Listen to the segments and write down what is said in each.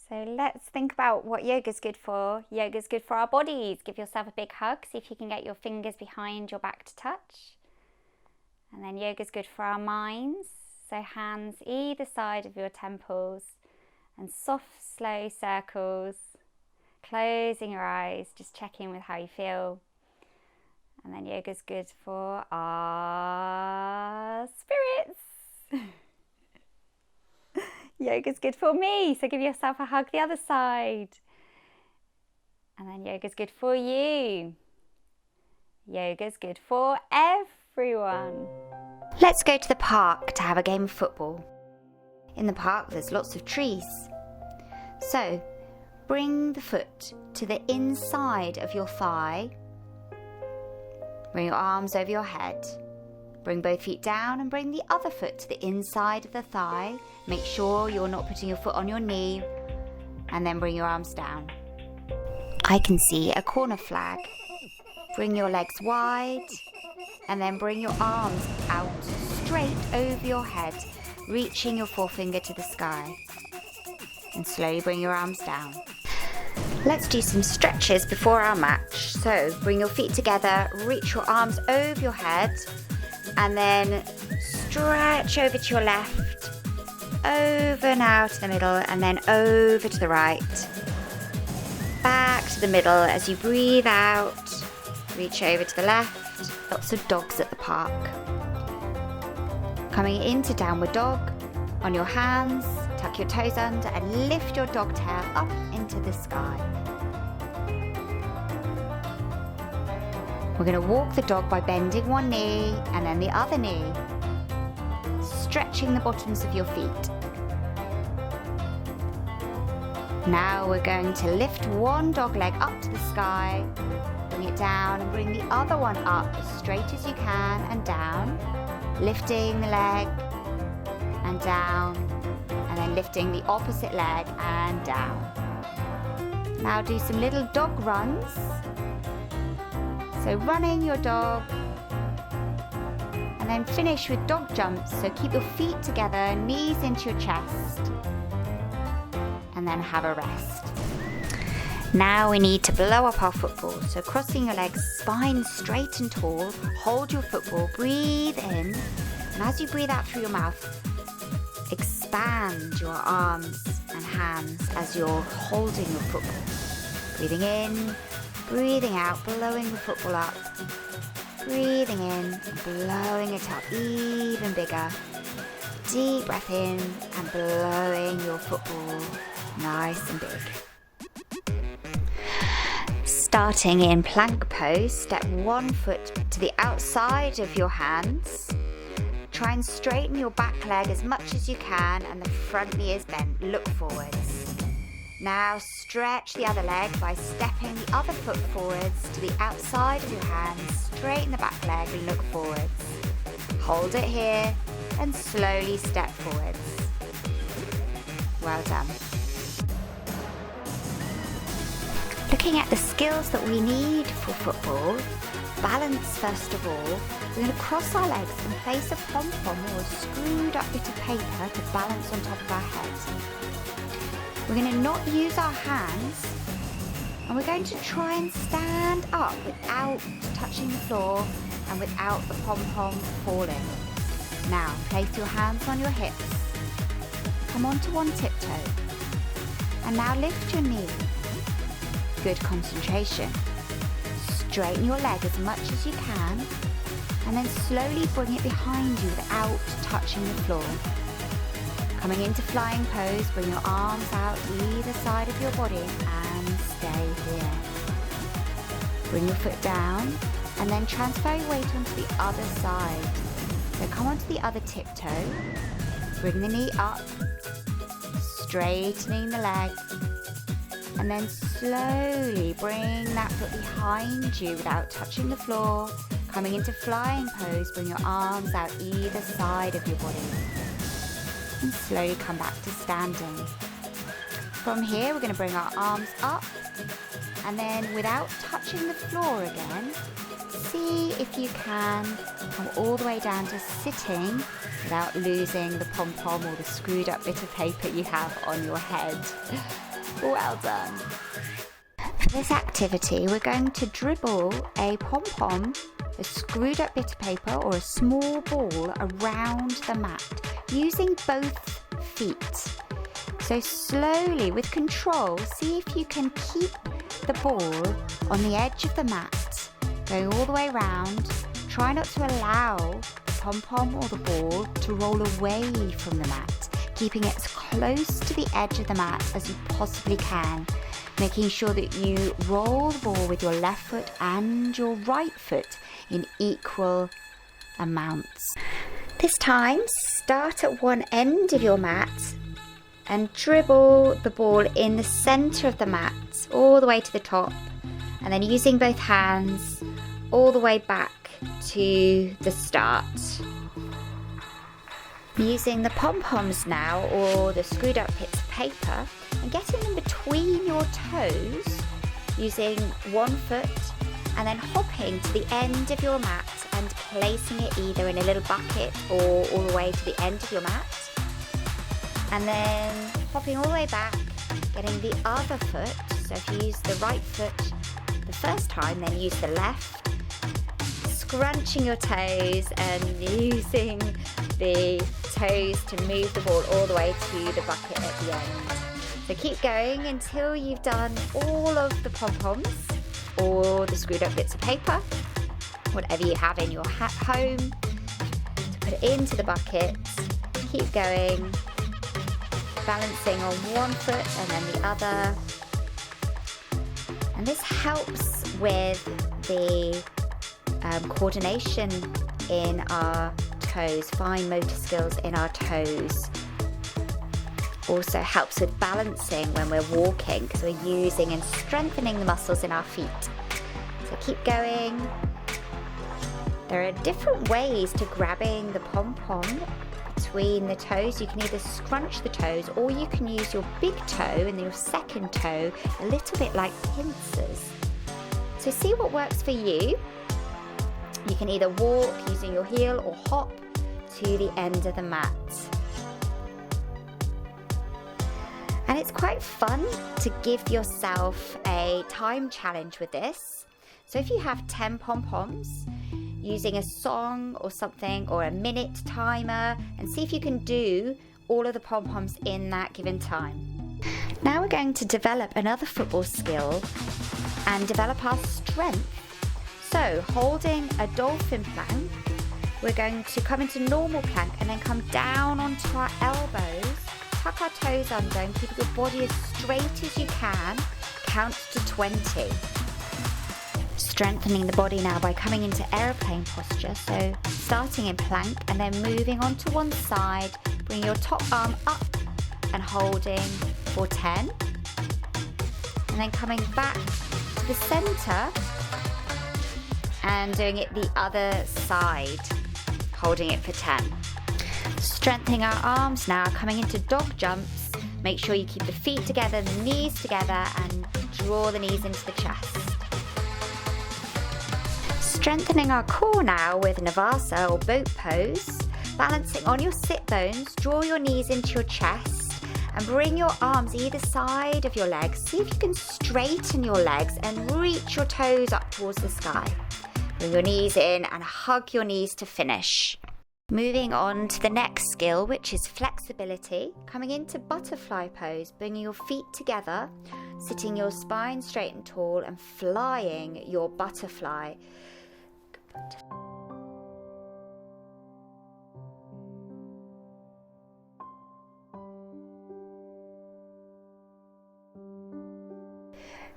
So let's think about what yoga's good for. Yoga's good for our bodies. Give yourself a big hug. See if you can get your fingers behind your back to touch. And then yoga's good for our minds. So hands either side of your temples and soft, slow circles. Closing your eyes, just checking with how you feel. And then yoga's good for our spirits. Yoga's good for me, so give yourself a hug the other side. And then yoga's good for you. Yoga's good for everyone. Let's go to the park to have a game of football. In the park there's lots of trees. So bring the foot to the inside of your thigh. Bring your arms over your head. Bring both feet down and bring the other foot to the inside of the thigh. Make sure you're not putting your foot on your knee. And then bring your arms down. I can see a corner flag. Bring your legs wide and then bring your arms out straight over your head, reaching your forefinger to the sky. And slowly bring your arms down. Let's do some stretches before our match. So bring your feet together, reach your arms over your head, and then stretch over to your left, over now to the middle, and then over to the right. Back to the middle as you breathe out. Reach over to the left. Lots of dogs at the park. Coming into downward dog. On your hands, tuck your toes under and lift your dog tail up into the sky. We're going to walk the dog by bending one knee and then the other knee, stretching the bottoms of your feet. Now we're going to lift one dog leg up to the sky, bring it down and bring the other one up as straight as you can and down, lifting the leg and down, and then lifting the opposite leg and down. Now do some little dog runs. So running your dog, and then finish with dog jumps. So keep your feet together, knees into your chest, and then have a rest. Now we need to blow up our football. So crossing your legs, spine straight and tall, hold your football, breathe in, and as you breathe out through your mouth, expand your arms and hands as you're holding your football. Breathing in, breathing out, blowing the football up. Breathing in, blowing it up even bigger. Deep breath in and blowing your football nice and big. Starting in plank pose, step one foot to the outside of your hands. Try and straighten your back leg as much as you can and the front knee is bent. Look forwards. Now stretch the other leg by stepping the other foot forwards to the outside of your hands. Straighten the back leg and look forwards. Hold it here and slowly step forwards. Well done. Looking at the skills that we need for football, balance first of all. We're going to cross our legs and place a pom-pom or a screwed up bit of paper to balance on top of our head. We're going to not use our hands and we're going to try and stand up without touching the floor and without the pom-pom falling. Now place your hands on your hips, come onto one tiptoe and now lift your knee. Good concentration. Straighten your leg as much as you can and then slowly bring it behind you without touching the floor. Coming into flying pose, bring your arms out either side of your body and stay here. Bring your foot down and then transfer your weight onto the other side. So come onto the other tiptoe, bring the knee up, straightening the leg, and then slowly bring that foot behind you without touching the floor. Coming into flying pose, bring your arms out either side of your body. And slowly come back to standing. From here, we're going to bring our arms up. And then without touching the floor again, see if you can come all the way down to sitting without losing the pom-pom or the screwed up bit of paper you have on your head. Well done. For this activity, we're going to dribble a pom-pom, a screwed up bit of paper or a small ball around the mat using both feet. So slowly, with control, see if you can keep the ball on the edge of the mat, going all the way around. Try not to allow the pom-pom or the ball to roll away from the mat, keeping it as close to the edge of the mat as you possibly can, making sure that you roll the ball with your left foot and your right foot in equal amounts. This time, start at one end of your mat and dribble the ball in the center of the mat all the way to the top, and then using both hands all the way back to the start. Using the pom-poms now, or the screwed up bits of paper, and getting them between your toes using one foot, and then hopping to the end of your mat and placing it either in a little bucket or all the way to the end of your mat, and then hopping all the way back, getting the other foot. So if you use the right foot the first time, then use the left, scrunching your toes and using the toes to move the ball all the way to the bucket at the end. So keep going until you've done all of the pom-poms or the screwed up bits of paper, whatever you have in your home, to put it into the bucket. Keep going, balancing on one foot and then the other. And this helps with the coordination in our toes, fine motor skills in our toes. Also helps with balancing when we're walking, because we're using and strengthening the muscles in our feet. So keep going. There are different ways to grabbing the pom-pom between the toes. You can either scrunch the toes, or you can use your big toe and your second toe a little bit like pincers. So see what works for you. You can either walk using your heel or hop to the end of the mat. And it's quite fun to give yourself a time challenge with this. So if you have 10 pom-poms, using a song or something, or a minute timer, and see if you can do all of the pom-poms in that given time. Now we're going to develop another football skill and develop our strength. So holding a dolphin plank, we're going to come into normal plank and then come down onto our elbows, tuck our toes under and keep your body as straight as you can. Count to 20. Strengthening the body now by coming into aeroplane posture. So starting in plank and then moving onto one side, bring your top arm up and holding for 10. And then coming back to the center and doing it the other side, holding it for 10. Strengthening our arms now, coming into dog jumps. Make sure you keep the feet together, the knees together, and draw the knees into the chest. Strengthening our core now with Navasa or boat pose. Balancing on your sit bones, draw your knees into your chest and bring your arms either side of your legs. See if you can straighten your legs and reach your toes up towards the sky. Bring your knees in and hug your knees to finish. Moving on to the next skill, which is flexibility. Coming into butterfly pose, bringing your feet together, sitting your spine straight and tall and flying your butterfly.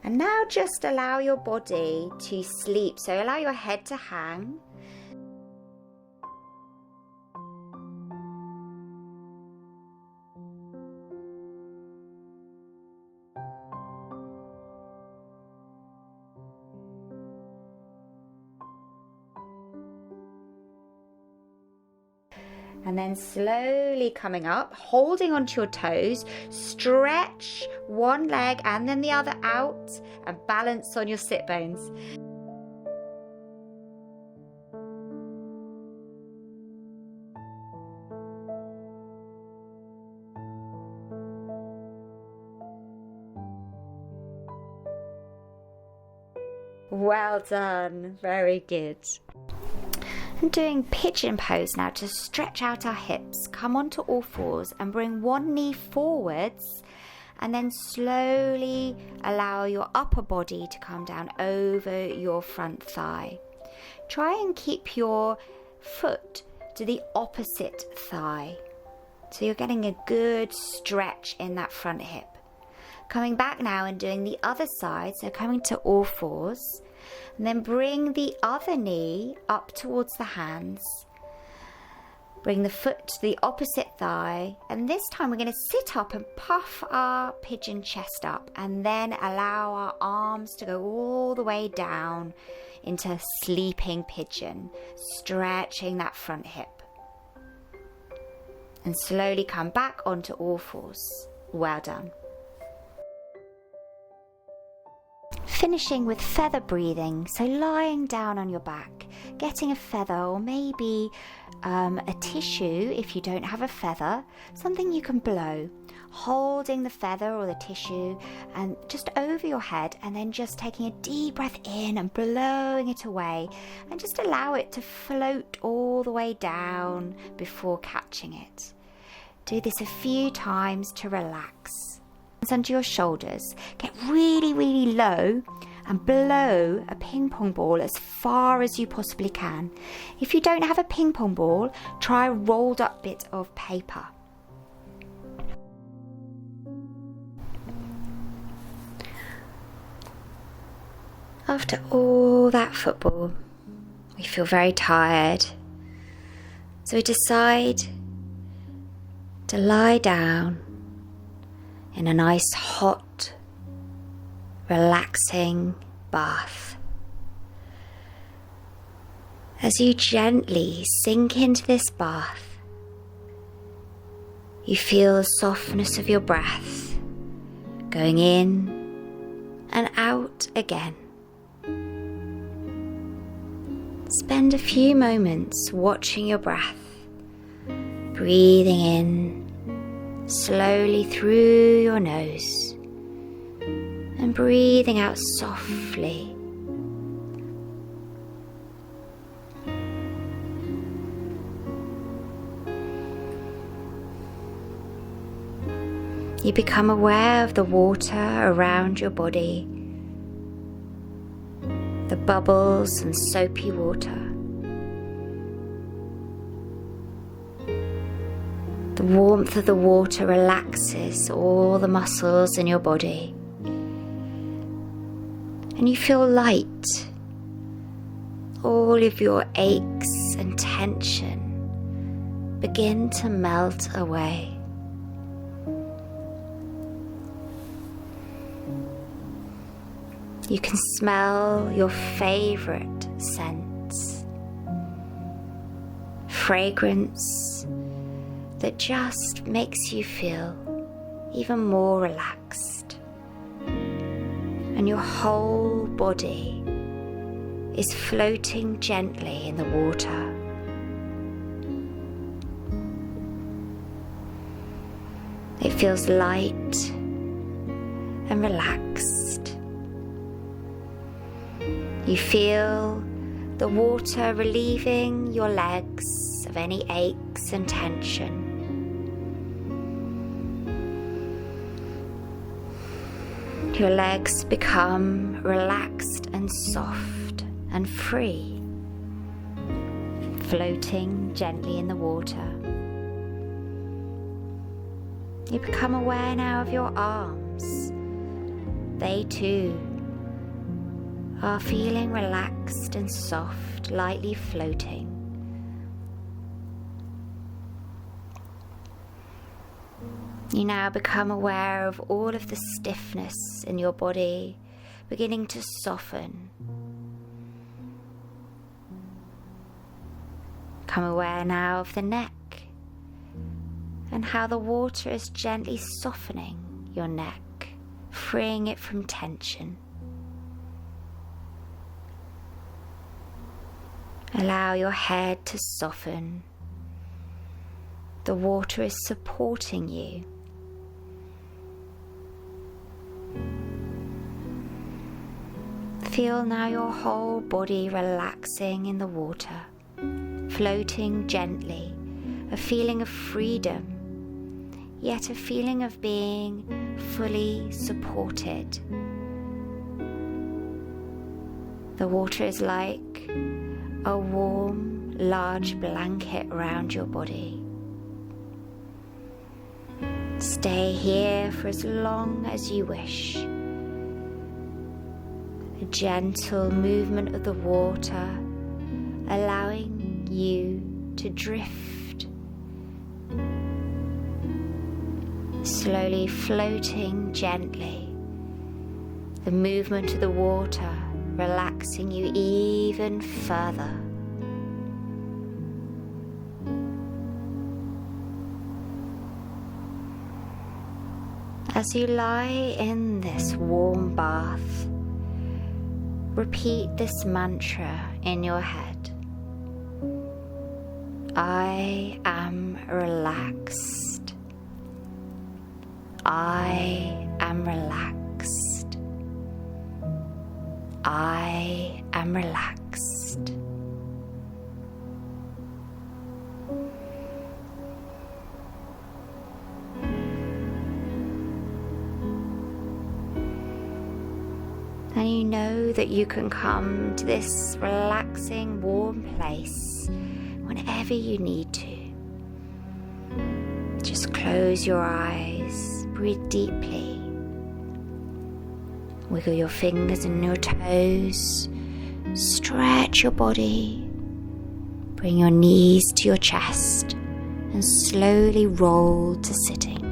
And now just allow your body to sleep. So allow your head to hang. And then slowly coming up, holding onto your toes, stretch one leg and then the other out and balance on your sit bones. Well done. Very good. And doing pigeon pose now to stretch out our hips. Come onto all fours and bring one knee forwards, and then slowly allow your upper body to come down over your front thigh. Try and keep your foot to the opposite thigh, so you're getting a good stretch in that front hip. Coming back now and doing the other side, so coming to all fours, and then bring the other knee up towards the hands. Bring the foot to the opposite thigh, and this time we're going to sit up and puff our pigeon chest up, and then allow our arms to go all the way down into sleeping pigeon, stretching that front hip. And slowly come back onto all fours. Well done. Finishing with feather breathing, so lying down on your back, getting a feather or maybe a tissue if you don't have a feather, something you can blow, holding the feather or the tissue and just over your head, and then just taking a deep breath in and blowing it away, and just allow it to float all the way down before catching it. Do this a few times to relax. Under your shoulders, get really, really low and blow a ping pong ball as far as you possibly can. If you don't have a ping pong ball, try a rolled up bit of paper. After all that football, we feel very tired, so we decide to lie down in a nice hot, relaxing bath. As you gently sink into this bath, you feel the softness of your breath going in and out again. Spend a few moments watching your breath, breathing in slowly through your nose and breathing out softly. You become aware of the water around your body, the bubbles and soapy water. The warmth of the water relaxes all the muscles in your body, and you feel light. All of your aches and tension begin to melt away. You can smell your favorite scents, fragrance that just makes you feel even more relaxed, and your whole body is floating gently in the water. It feels light and relaxed. You feel the water relieving your legs of any aches and tension. Your legs become relaxed and soft and free, floating gently in the water. You become aware now of your arms. They too are feeling relaxed and soft, lightly floating. You now become aware of all of the stiffness in your body beginning to soften. Become aware now of the neck and how the water is gently softening your neck, freeing it from tension. Allow your head to soften. The water is supporting you. Feel now your whole body relaxing in the water, floating gently, a feeling of freedom, yet a feeling of being fully supported. The water is like a warm, large blanket around your body. Stay here for as long as you wish. A gentle movement of the water, allowing you to drift, slowly floating gently. The movement of the water relaxing you even further. As you lie in this warm bath, repeat this mantra in your head. I am relaxed. I am relaxed. I am relaxed. And you know that you can come to this relaxing, warm place whenever you need to. Just close your eyes, breathe deeply. Wiggle your fingers and your toes, stretch your body, bring your knees to your chest and slowly roll to sitting.